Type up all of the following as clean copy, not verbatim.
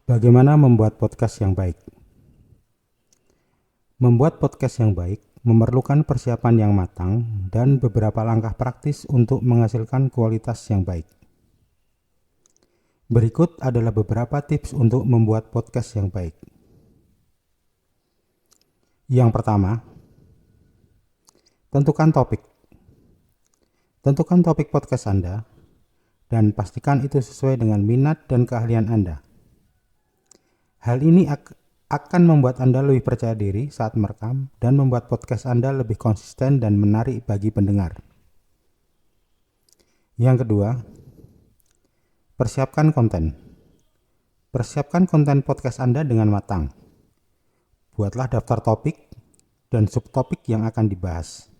Bagaimana membuat podcast yang baik? Membuat podcast yang baik memerlukan persiapan yang matang dan beberapa langkah praktis untuk menghasilkan kualitas yang baik. Berikut adalah beberapa tips untuk membuat podcast yang baik. Yang pertama, tentukan topik. Tentukan topik podcast Anda dan pastikan itu sesuai dengan minat dan keahlian Anda. Hal ini akan membuat Anda lebih percaya diri saat merekam dan membuat podcast Anda lebih konsisten dan menarik bagi pendengar. Yang kedua, persiapkan konten. Persiapkan konten podcast Anda dengan matang. Buatlah daftar topik dan subtopik yang akan dibahas.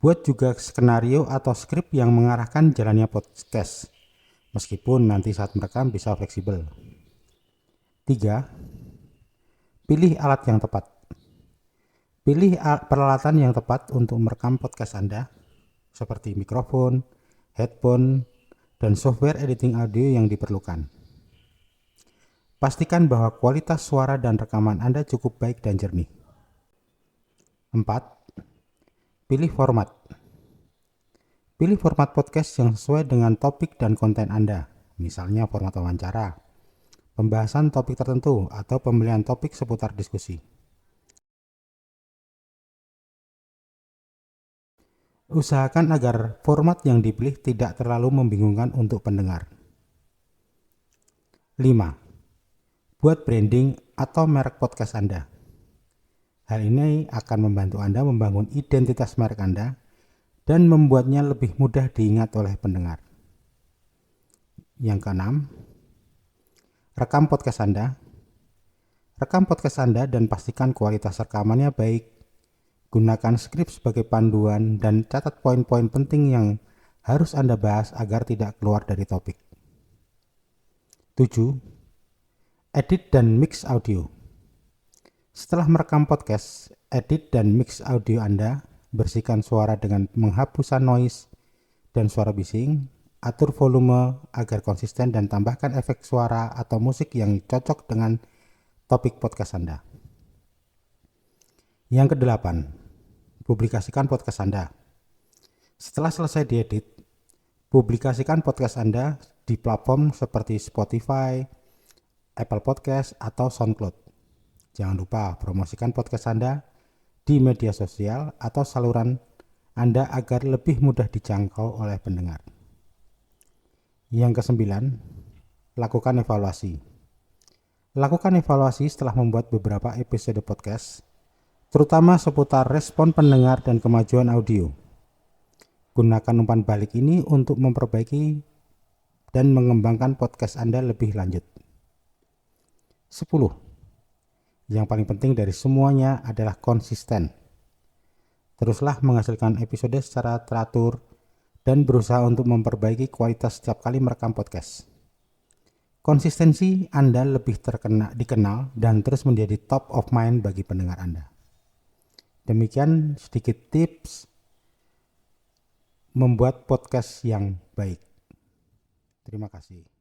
Buat juga skenario atau skrip yang mengarahkan jalannya podcast, meskipun nanti saat merekam bisa fleksibel. 3. Pilih alat yang tepat. Pilih peralatan yang tepat untuk merekam podcast Anda, seperti mikrofon, headphone, dan software editing audio yang diperlukan. Pastikan bahwa kualitas suara dan rekaman Anda cukup baik dan jernih. 4. Pilih format. Pilih format podcast yang sesuai dengan topik dan konten Anda, misalnya format wawancara, pembahasan topik tertentu, atau pemilihan topik seputar diskusi. Usahakan agar format yang dipilih tidak terlalu membingungkan untuk pendengar. 5. Buat branding atau merek podcast Anda. Hal ini akan membantu Anda membangun identitas merek Anda dan membuatnya lebih mudah diingat oleh pendengar. Yang keenam, rekam podcast Anda. Rekam podcast Anda dan pastikan kualitas rekamannya baik. Gunakan skrip sebagai panduan dan catat poin-poin penting yang harus Anda bahas agar tidak keluar dari topik. 7. Edit dan mix audio. Setelah merekam podcast, edit dan mix audio Anda, bersihkan suara dengan penghapusan noise dan suara bising, atur volume agar konsisten dan tambahkan efek suara atau musik yang cocok dengan topik podcast Anda. Yang kedelapan, publikasikan podcast Anda. Setelah selesai diedit, publikasikan podcast Anda di platform seperti Spotify, Apple Podcast, atau SoundCloud. Jangan lupa promosikan podcast Anda di media sosial atau saluran Anda agar lebih mudah dijangkau oleh pendengar. Yang kesembilan, lakukan evaluasi. Lakukan evaluasi setelah membuat beberapa episode podcast, terutama seputar respon pendengar dan kemajuan audio. Gunakan umpan balik ini untuk memperbaiki dan mengembangkan podcast Anda lebih lanjut. 10. Yang paling penting dari semuanya adalah konsisten. Teruslah menghasilkan episode secara teratur dan berusaha untuk memperbaiki kualitas setiap kali merekam podcast. Konsistensi Anda lebih dikenal dan terus menjadi top of mind bagi pendengar Anda. Demikian sedikit tips membuat podcast yang baik. Terima kasih.